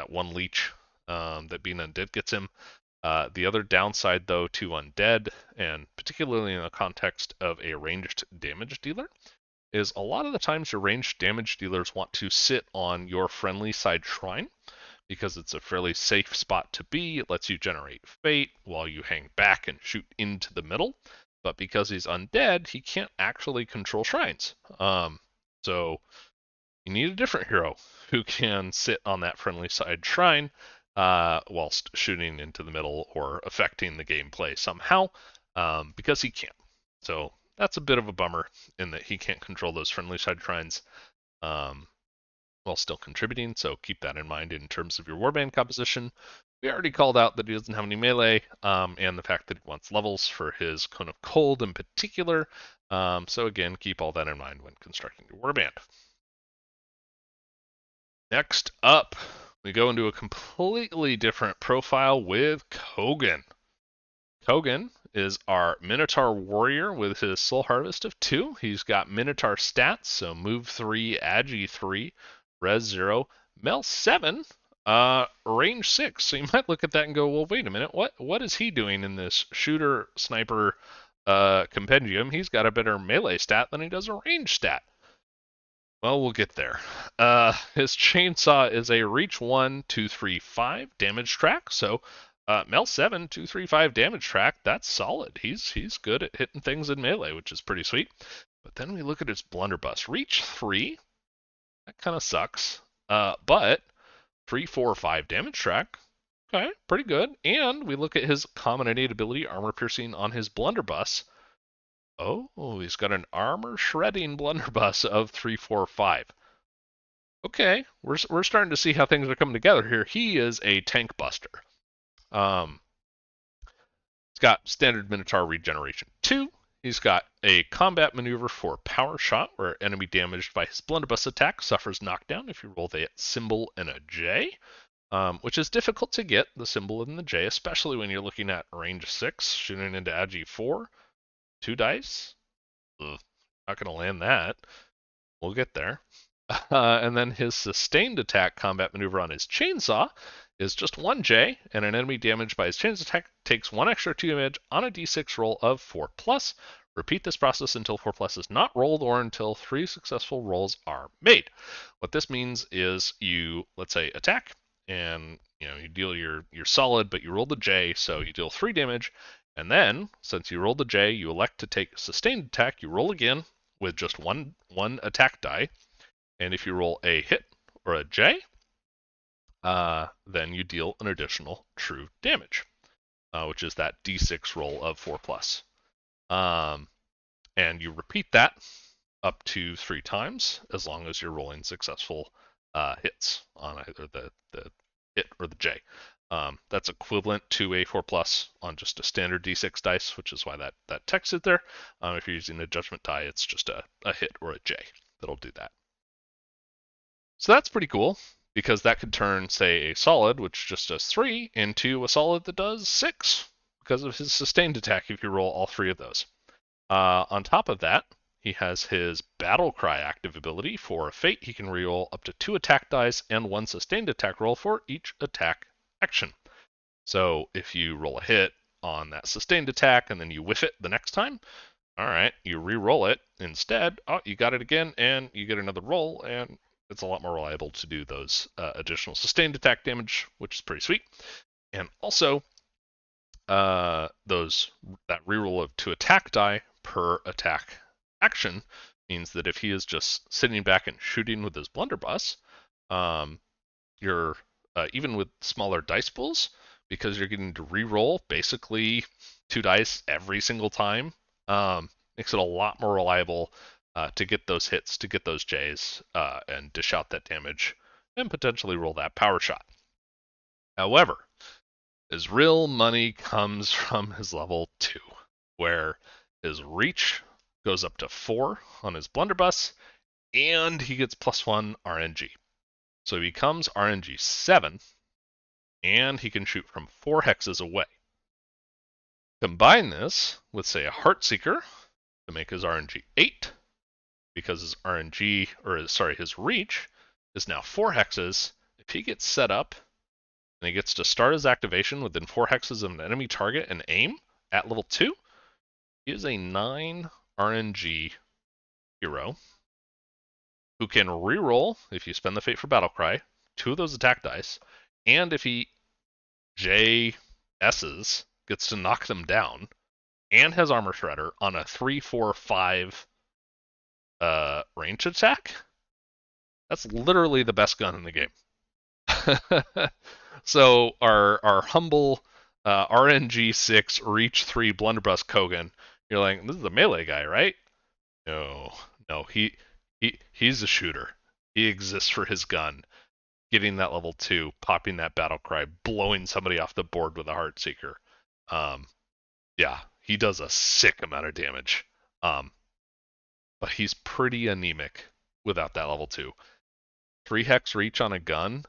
one leech that being undead gets him. The other downside, though, to undead, and particularly in the context of a ranged damage dealer, is a lot of the times your ranged damage dealers want to sit on your friendly side shrine because it's a fairly safe spot to be. It lets you generate fate while you hang back and shoot into the middle. But because he's undead, he can't actually control shrines. So you need a different hero who can sit on that friendly side shrine whilst shooting into the middle or affecting the gameplay somehow, because he can't. So that's a bit of a bummer in that he can't control those friendly side shrines while still contributing, so keep that in mind in terms of your warband composition. We already called out that he doesn't have any melee, and the fact that he wants levels for his Cone of Cold in particular. So again, keep all that in mind when constructing your warband. Next up, we go into a completely different profile with Kogan. Kogan is our Minotaur warrior with his Soul Harvest of 2. He's got Minotaur stats, so move 3, agi 3, res 0, mel 7, range 6. So you might look at that and go, well, wait a minute, what is he doing in this shooter sniper compendium? He's got a better melee stat than he does a range stat. Well, we'll get there. His chainsaw is a reach 1, 2, 3, 5 damage track, so Mel 7, 235 damage track. That's solid. He's good at hitting things in melee, which is pretty sweet. But then we look at his blunderbuss. Reach 3. That kind of sucks. But 3, 4, 5 damage track. Okay, pretty good. And we look at his common innate ability, armor piercing, on his blunderbuss. Oh, he's got an armor shredding blunderbuss of 3, 4, 5. Okay, we're starting to see how things are coming together here. He is a tank buster. He's got standard Minotaur regeneration 2. He's got a combat maneuver for power shot, where enemy damaged by his blunderbuss attack suffers knockdown if you roll the symbol and a J, which is difficult to get, the symbol and the J, especially when you're looking at range 6, shooting into Agi 4. 2 dice? Ugh, not going to land that. We'll get there. And then his sustained attack combat maneuver on his chainsaw is just 1J, and an enemy damaged by his chainsaw attack takes 1 extra 2 damage on a d6 roll of 4+. Repeat this process until 4+ is not rolled or until 3 successful rolls are made. What this means is you, let's say, attack, and you deal your solid, but you roll the J, so you deal 3 damage, and then, since you rolled the J, you elect to take sustained attack. You roll again with just one attack die, and if you roll a hit or a J, then you deal an additional true damage, which is that d6 roll of 4+. And you repeat that up to 3 times, as long as you're rolling successful hits on either the hit or the J. That's equivalent to a 4+ on just a standard d6 dice, which is why that text is there. If you're using a Judgement die, it's just a hit or a J that'll do that. So that's pretty cool, because that could turn, say, a solid, which just does 3, into a solid that does 6, because of his sustained attack if you roll all 3 of those. On top of that, he has his Battle Cry active ability. For a fate, he can reroll up to 2 attack dice and 1 sustained attack roll for each attack action. So if you roll a hit on that sustained attack and then you whiff it the next time, all right, you re-roll it instead. Oh, you got it again, and you get another roll, and it's a lot more reliable to do those additional sustained attack damage, which is pretty sweet. And also, that reroll of 2 attack die per attack action means that if he is just sitting back and shooting with his blunderbuss, you're even with smaller dice pools, because you're getting to reroll basically 2 dice every single time, makes it a lot more reliable to get those hits, to get those Js, and dish out that damage, and potentially roll that power shot. However, his real money comes from his level 2, where his reach goes up to 4 on his blunderbuss, and he gets +1 RNG. So he becomes RNG 7, and he can shoot from 4 hexes away. Combine this with, say, a Heartseeker to make his RNG 8, because his his reach is now 4 hexes. If he gets set up and he gets to start his activation within 4 hexes of an enemy target and aim at level 2, he is a 9 RNG hero who can reroll, if you spend the fate for Battlecry, 2 of those attack dice, and if he JS's, gets to knock them down, and has Armor Shredder on a 3, 4, 5 range attack. That's literally the best gun in the game. So our humble RNG 6 Reach 3 Blunderbuss Kogan, you're like, this is a melee guy, right? No, he's a shooter. He exists for his gun, getting that level 2, popping that battle cry, blowing somebody off the board with a Heartseeker. Yeah, he does a sick amount of damage. But he's pretty anemic without that level 2. 3 hex reach on a gun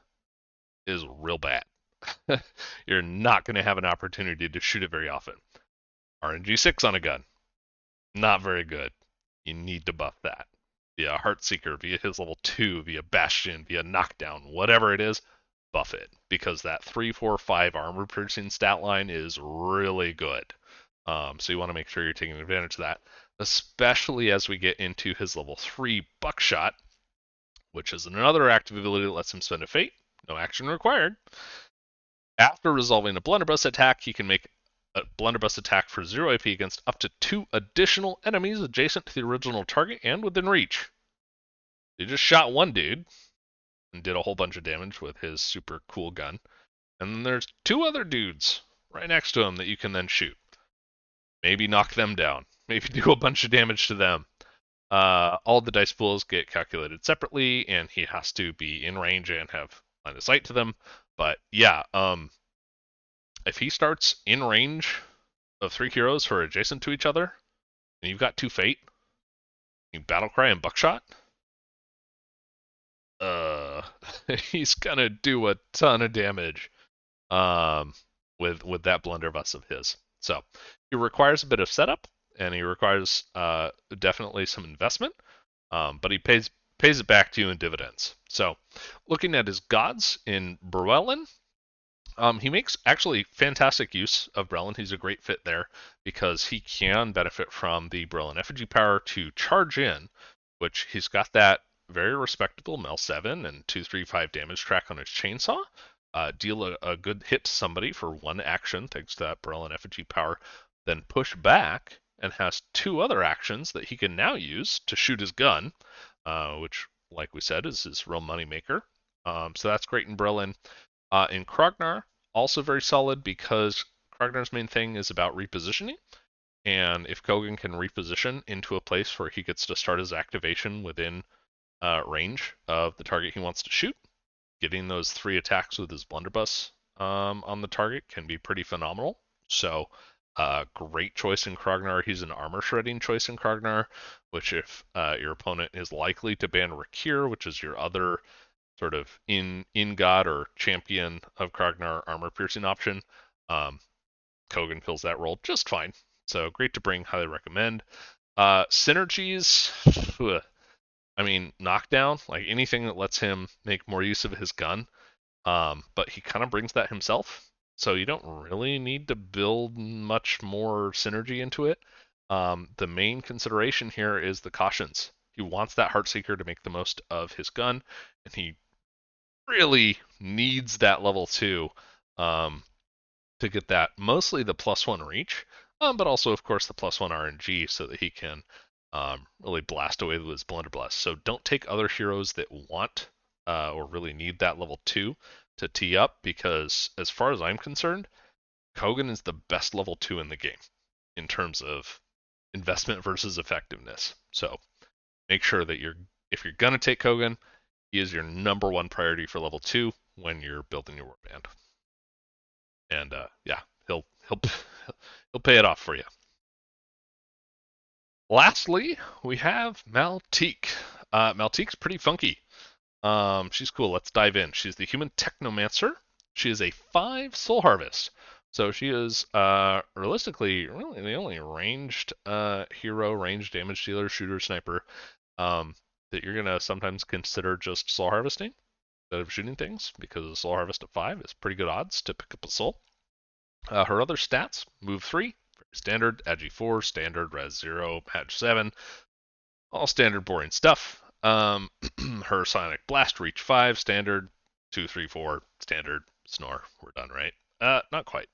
is real bad. You're not going to have an opportunity to shoot it very often. RNG 6 on a gun, not very good. You need to buff that via Heartseeker, via his level 2, via Bastion, via Knockdown, whatever it is, buff it, because that 3, 4, 5 armor piercing stat line is really good. So you want to make sure you're taking advantage of that, especially as we get into his level 3 Buckshot, which is another active ability that lets him spend a fate, no action required. After resolving a blunderbuss attack, he can make a blunderbuss attack for 0 AP against up to 2 additional enemies adjacent to the original target and within reach. He just shot one dude and did a whole bunch of damage with his super cool gun. And then there's 2 other dudes right next to him that you can then shoot. Maybe knock them down. Maybe do a bunch of damage to them. All the dice pools get calculated separately, and he has to be in range and have line of sight to them. But yeah, if he starts in range of 3 heroes who are adjacent to each other, and you've got 2 fate, you Battlecry and Buckshot, he's gonna do a ton of damage with that blunderbuss of his. So he requires a bit of setup, and he requires definitely some investment, but he pays it back to you in dividends. So looking at his gods in Brelyn, he makes actually fantastic use of Brelyn. He's a great fit there because he can benefit from the Brelyn effigy power to charge in, which he's got that very respectable Mel 7 and 235 damage track on his chainsaw. Deal a good hit to somebody for 1 action thanks to that Brelyn effigy power, then push back and has 2 other actions that he can now use to shoot his gun, which, like we said, is his real money maker. So that's great in Brelyn. In Krognar, also very solid because Krognar's main thing is about repositioning. And if Kogan can reposition into a place where he gets to start his activation within range of the target he wants to shoot, getting those 3 attacks with his blunderbuss on the target can be pretty phenomenal. So, great choice in Krognar. He's an armor shredding choice in Krognar, which if your opponent is likely to ban Rakir, which is your other sort of in god or champion of Krognar armor piercing option, Kogan fills that role just fine. So great to bring, highly recommend. Synergies, I mean, knockdown, like anything that lets him make more use of his gun, but he kind of brings that himself, so you don't really need to build much more synergy into it. The main consideration here is the cautions. He wants that Heartseeker to make the most of his gun, and he really needs that level 2 to get that, mostly the +1 reach, but also, of course, the +1 RNG so that he can really blast away with his blunderbuss. So don't take other heroes that want or really need that level 2 to tee up, because as far as I'm concerned, Kogan is the best level 2 in the game in terms of investment versus effectiveness. So make sure that if you're gonna take Kogan, he is your number 1 priority for level 2 when you're building your warband. And yeah, he'll pay it off for you. Lastly, we have Maltique. Maltique's pretty funky. She's cool. Let's dive in. She's the human technomancer. She is a 5 soul harvest. So she is realistically really the only ranged hero, ranged damage dealer, shooter, sniper that you're gonna sometimes consider just soul harvesting instead of shooting things, because a soul harvest at 5 is pretty good odds to pick up a soul. Her other stats: move 3, very standard, agi 4, standard, res 0, match 7, all standard boring stuff. Her sonic blast, reach 5, standard, 2, 3, 4, standard, snore. We're done, right? Not quite.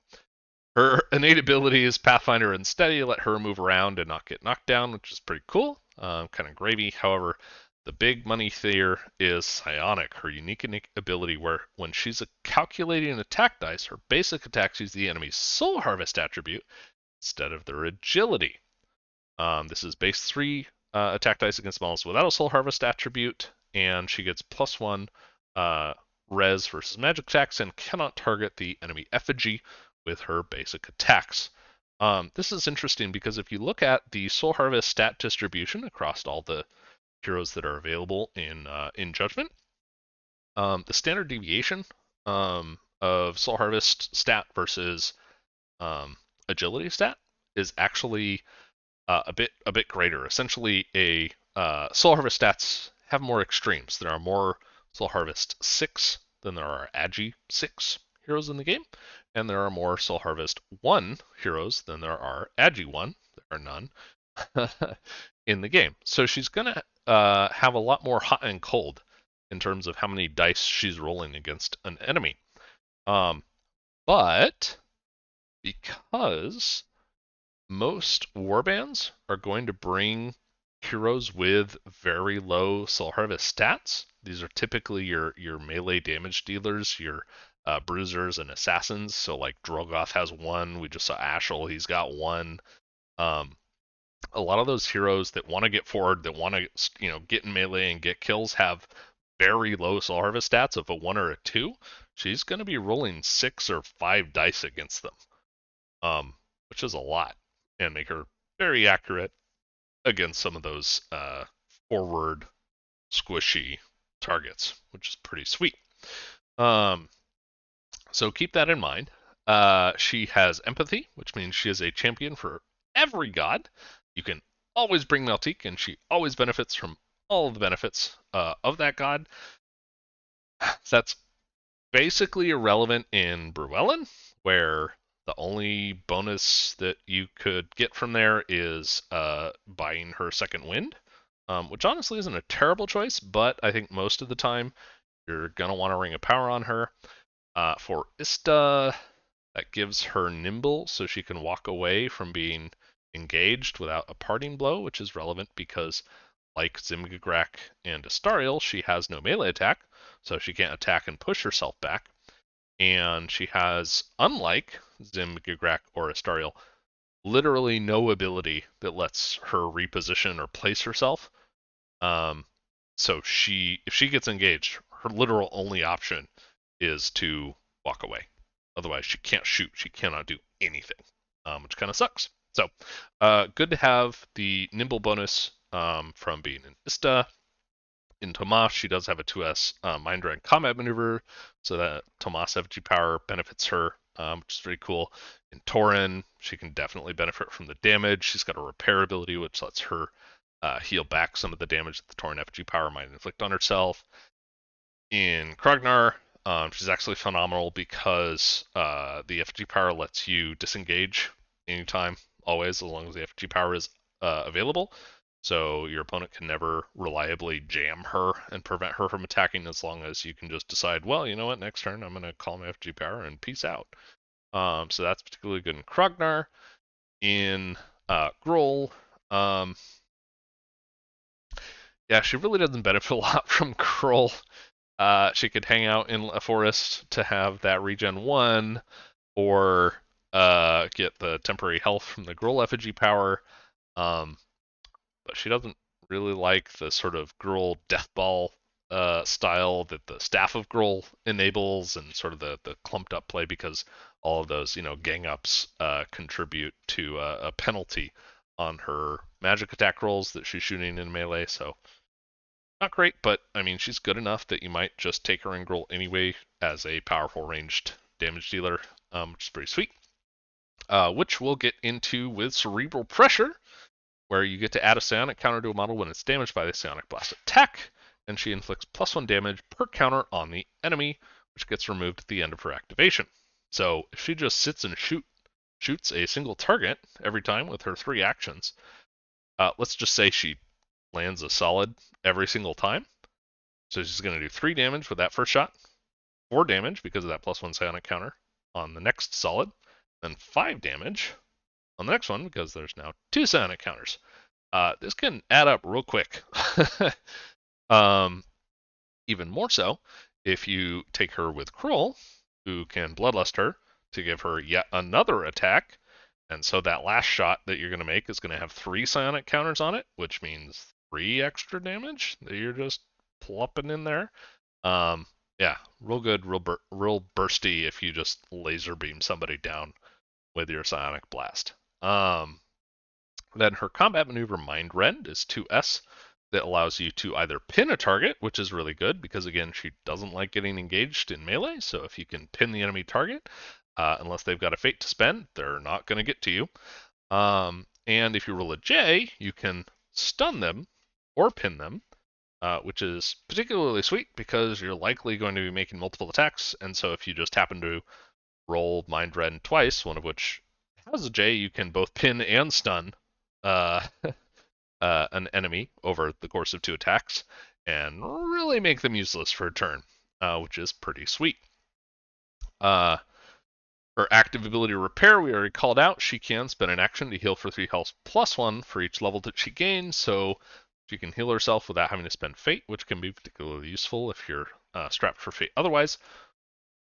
Her innate ability is Pathfinder and Steady, let her move around and not get knocked down, which is pretty cool. Kind of gravy. However, the big money here is Psionic, her unique ability where when she's calculating an attack dice, her basic attacks use the enemy's Soul Harvest attribute instead of their agility. This is base 3 attack dice against models without a Soul Harvest attribute, and she gets +1 res versus magic attacks and cannot target the enemy effigy with her basic attacks. This is interesting because if you look at the Soul Harvest stat distribution across all the heroes that are available in Judgement, the standard deviation of Soul Harvest stat versus agility stat is actually a bit greater. Essentially, Soul Harvest stats have more extremes. There are more Soul Harvest 6 than there are Agi 6 heroes in the game, and there are more Soul Harvest 1 heroes than there are Agi 1. There are none in the game. So she's gonna have a lot more hot and cold in terms of how many dice she's rolling against an enemy. But because most warbands are going to bring heroes with very low soul harvest stats. These are typically your melee damage dealers, your bruisers and assassins. So like Drogoth has one. We just saw Aschell, he's got one. Um, a lot of those heroes that want to get forward, that want to get in melee and get kills, have very low soul harvest stats of a 1 or a 2. She's going to be rolling 6 or 5 dice against them, which is a lot, and make her very accurate against some of those forward squishy targets, which is pretty sweet. Um, so keep that in mind. She has empathy, which means she is a champion for every god. You can always bring Maltique, and she always benefits from all of the benefits of that god. That's basically irrelevant in Bruellen, where the only bonus that you could get from there is buying her second wind, which honestly isn't a terrible choice, but I think most of the time you're going to want to ring of power on her. For Ista, that gives her nimble so she can walk away from being engaged without a parting blow, which is relevant because, like Zhim'gigrak and Istariel, she has no melee attack, so she can't attack and push herself back. And she has, unlike Zhim'gigrak or Istariel, literally no ability that lets her reposition or place herself. So if she gets engaged, her literal only option is to walk away. Otherwise, she can't shoot. She cannot do anything, which kind of sucks. So, good to have the nimble bonus from being an Ista. In Tomas, she does have a 2S Mind Rend combat maneuver, so that Tomas FG power benefits her, which is pretty cool. In Tauren, she can definitely benefit from the damage. She's got a repair ability, which lets her heal back some of the damage that the Tauren FG power might inflict on herself. In Krognar, she's actually phenomenal because the FG power lets you disengage anytime, always, as long as the FG power is available. So your opponent can never reliably jam her and prevent her from attacking, as long as you can just decide, well, you know what, next turn I'm going to call my FG power and peace out. So that's particularly good in Krognar. In Gruul, yeah, she really doesn't benefit a lot from Gruul. She could hang out in a forest to have that regen 1, or get the temporary health from the Gruul effigy power. But she doesn't really like the sort of Gruul deathball style that the Staff of Gruul enables, and sort of the clumped up play, because all of those gang ups contribute to a penalty on her magic attack rolls that she's shooting in melee. So not great, but I mean, she's good enough that you might just take her in Gruul anyway as a powerful ranged damage dealer, which is pretty sweet. Which we'll get into with Cerebral Pressure, where you get to add a psionic counter to a model when it's damaged by the psionic blast attack, and she inflicts +1 damage per counter on the enemy, which gets removed at the end of her activation. So if she just sits and shoots a single target every time with her 3 actions, let's just say she lands a solid every single time. So she's going to do 3 damage with that first shot, 4 damage because of that +1 psionic counter on the next solid, then 5 damage on the next one because there's now 2 psionic counters. This can add up real quick. Even more so if you take her with Krull, who can Bloodlust her to give her yet another attack. And so that last shot that you're going to make is going to have 3 psionic counters on it, which means 3 extra damage that you're just plopping in there. Yeah, real good, real bursty if you just laser beam somebody down with your psionic blast. Then her combat maneuver Mind Rend is 2S, that allows you to either pin a target, which is really good because, again, she doesn't like getting engaged in melee. So if you can pin the enemy target, unless they've got a fate to spend, they're not going to get to you. And if you roll a J, you can stun them or pin them, which is particularly sweet because you're likely going to be making multiple attacks. And so if you just happen to roll Mind Rend twice, one of which has a J, you can both pin and stun an enemy over the course of 2 attacks and really make them useless for a turn, which is pretty sweet. Her active ability Repair, we already called out. She can spend an action to heal for 3 health plus 1 for each level that she gains, so she can heal herself without having to spend Fate, which can be particularly useful if you're strapped for Fate otherwise.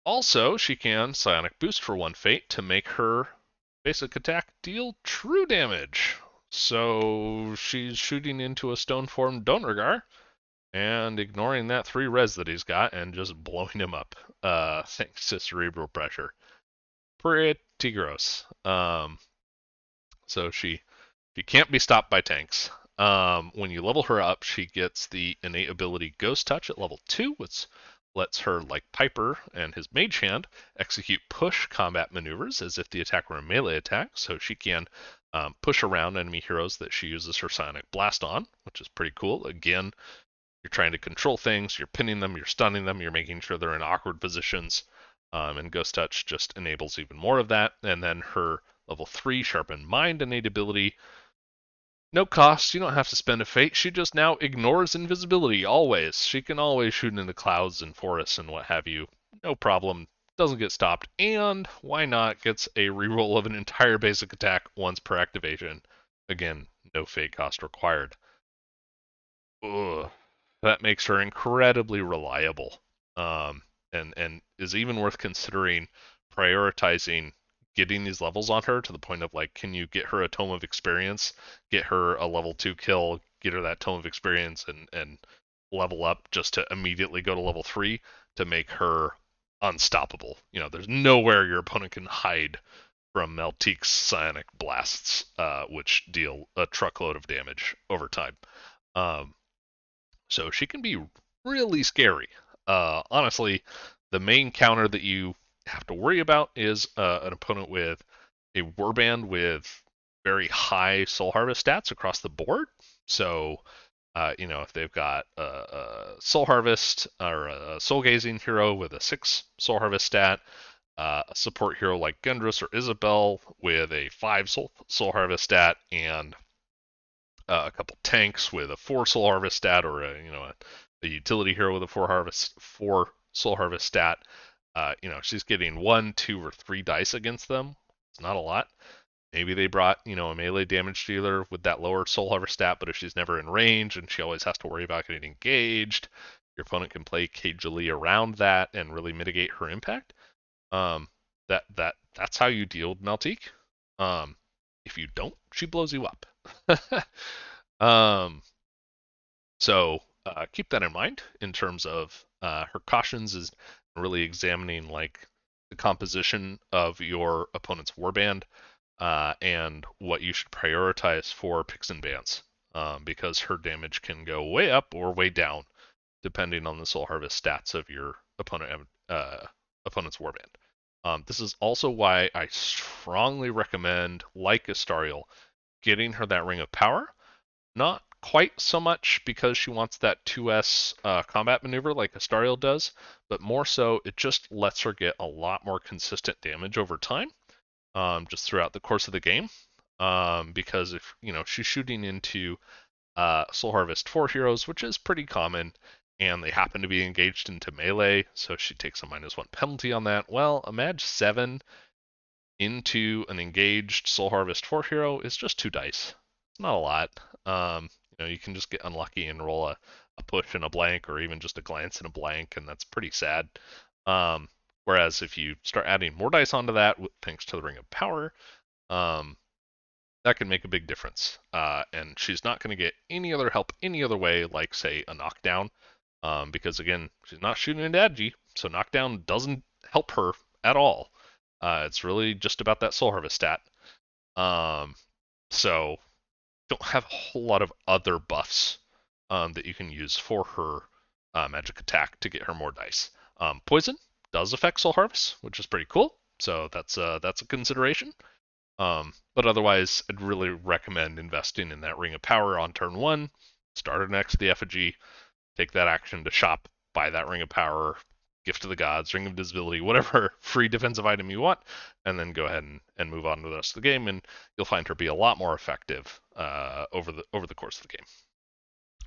Also, she can Psionic Boost for 1 Fate to make her basic attack deal true damage. So she's shooting into a stone form Donragar and ignoring that 3 res that he's got and just blowing him up thanks to cerebral pressure. Pretty gross. So she can't be stopped by tanks. When you level her up, she gets the innate ability Ghost Touch at level 2, which lets her, like Piper and his Mage Hand, execute push combat maneuvers as if the attack were a melee attack. So she can push around enemy heroes that she uses her Psionic Blast on, which is pretty cool. Again, you're trying to control things, you're pinning them, you're stunning them, you're making sure they're in awkward positions. And Ghost Touch just enables even more of that. And then her level 3 Sharpened Mind innate ability. No cost, you don't have to spend a fate. She just now ignores invisibility always. She can always shoot into clouds and forests and what have you. No problem. Doesn't get stopped. And why not? Gets a reroll of an entire basic attack once per activation. Again, no fate cost required. Ugh. That makes her incredibly reliable. And is even worth considering prioritizing getting these levels on her to the point of like, can you get her a Tome of Experience, get her a level 2 kill, get her that Tome of Experience, and level up just to immediately go to level 3 to make her unstoppable. You know, there's nowhere your opponent can hide from Maltique's Psionic Blasts, which deal a truckload of damage over time. So she can be really scary. Honestly, the main counter that you have to worry about is an opponent with a warband with very high soul harvest stats across the board. So, if they've got a soul harvest or a soul gazing hero with a 6 soul harvest stat, a support hero like Gendris or Isabel with a 5 soul harvest stat, and a couple tanks with a 4 soul harvest stat, or a utility hero with a 4 soul harvest stat. She's getting 1, 2, or 3 dice against them. It's not a lot. Maybe they brought a melee damage dealer with that lower soul harvest stat, but if she's never in range and she always has to worry about getting engaged, your opponent can play cagily around that and really mitigate her impact. That's how you deal with Maltique. If you don't, she blows you up. um, so keep that in mind in terms of her cautions is really examining like the composition of your opponent's warband and what you should prioritize for picks and bans, because her damage can go way up or way down depending on the soul harvest stats of your opponent's warband. This is also why I strongly recommend, like Istariel, getting her that Ring of Power. Not quite so much because she wants that 2S combat maneuver like Istariel does, but more so it just lets her get a lot more consistent damage over time, just throughout the course of the game. Because if she's shooting into Soul Harvest 4 heroes, which is pretty common, and they happen to be engaged into melee, so she takes a -1 penalty on that. Well, a Maj 7 into an engaged Soul Harvest 4 hero is just 2 dice. It's not a lot. You can just get unlucky and roll a push and a blank, or even just a glance and a blank, and that's pretty sad. Whereas if you start adding more dice onto that, thanks to the Ring of Power, that can make a big difference. And she's not going to get any other help any other way, like, say, a knockdown, because, again, she's not shooting into Agi, so knockdown doesn't help her at all. It's really just about that Soul Harvest stat. So don't have a whole lot of other buffs that you can use for her magic attack to get her more dice. Poison does affect Soul Harvest, which is pretty cool, so that's a consideration. But otherwise, I'd really recommend investing in that Ring of Power on turn 1. Start her next to the effigy, take that action to shop, buy that Ring of Power, Gift of the Gods, Ring of Invisibility, whatever free defensive item you want, and then go ahead and move on to the rest of the game, and you'll find her be a lot more effective over the course of the game.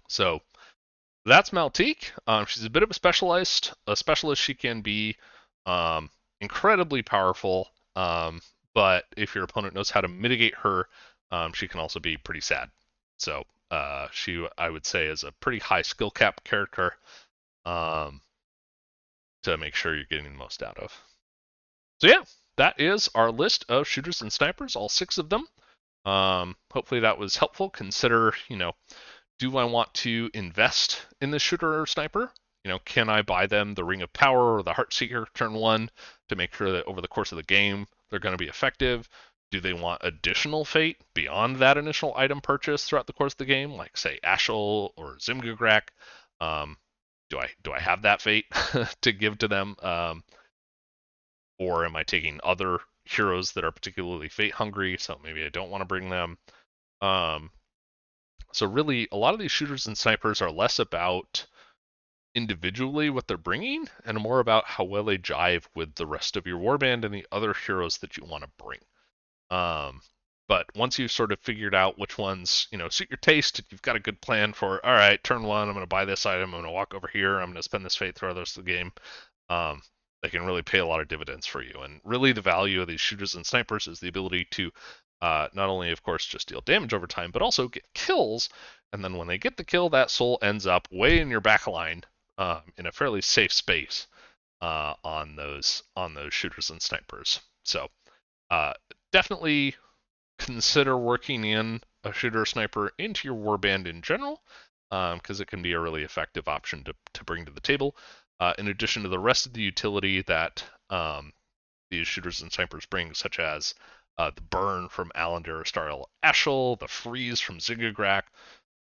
So that's Maltique. She's a bit of a specialist. She can be incredibly powerful But if your opponent knows how to mitigate her, she can also be pretty sad. So she, I would say, is a pretty high skill cap character um, to make sure you're getting the most out of. So yeah, that is our list of shooters and snipers, all 6 of them. Hopefully that was helpful. Consider, do I want to invest in the shooter or sniper? Can I buy them the Ring of Power or the Heartseeker turn 1 to make sure that over the course of the game they're going to be effective? Do they want additional fate beyond that initial item purchase throughout the course of the game, like say Aschell or Zhim'gigrak? Do I have that fate to give to them? Or am I taking other heroes that are particularly fate hungry, so maybe I don't want to bring them? So really, a lot of these shooters and snipers are less about individually what they're bringing and more about how well they jive with the rest of your warband and the other heroes that you want to bring. But once you've sort of figured out which ones, suit your taste, you've got a good plan for, all right, turn 1, I'm going to buy this item, I'm going to walk over here, I'm going to spend this fate throughout the rest of the game. They can really pay a lot of dividends for you. And really, the value of these shooters and snipers is the ability to not only, of course, just deal damage over time, but also get kills. And then when they get the kill, that soul ends up way in your back line in a fairly safe space on those shooters and snipers. So definitely consider working in a shooter or sniper into your warband in general, because it can be a really effective option to bring to the table. In addition to the rest of the utility that these shooters and snipers bring, such as the burn from Allandir, Istariel, Aschell, the freeze from Zhim'gigrak,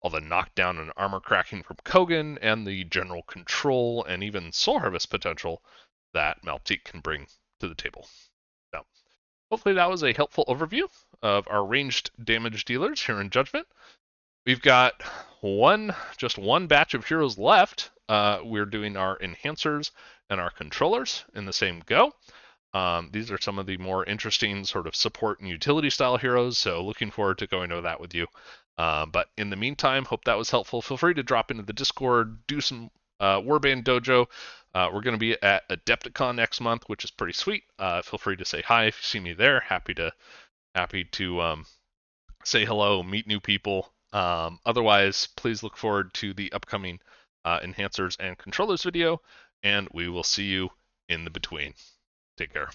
all the knockdown and armor cracking from Kogan, and the general control and even soul harvest potential that Maltique can bring to the table. So, hopefully that was a helpful overview of our ranged damage dealers here in Judgment. We've got just one batch of heroes left. We're doing our enhancers and our controllers in the same go. These are some of the more interesting sort of support and utility style heroes, so looking forward to going over that with you. But in the meantime, hope that was helpful. Feel free to drop into the Discord, do some Warband Dojo. We're going to be at Adepticon next month, which is pretty sweet. Feel free to say hi if you see me there. Happy to say hello, meet new people. Otherwise, please look forward to the upcoming enhancers and controllers video, and we will see you in the between. Take care.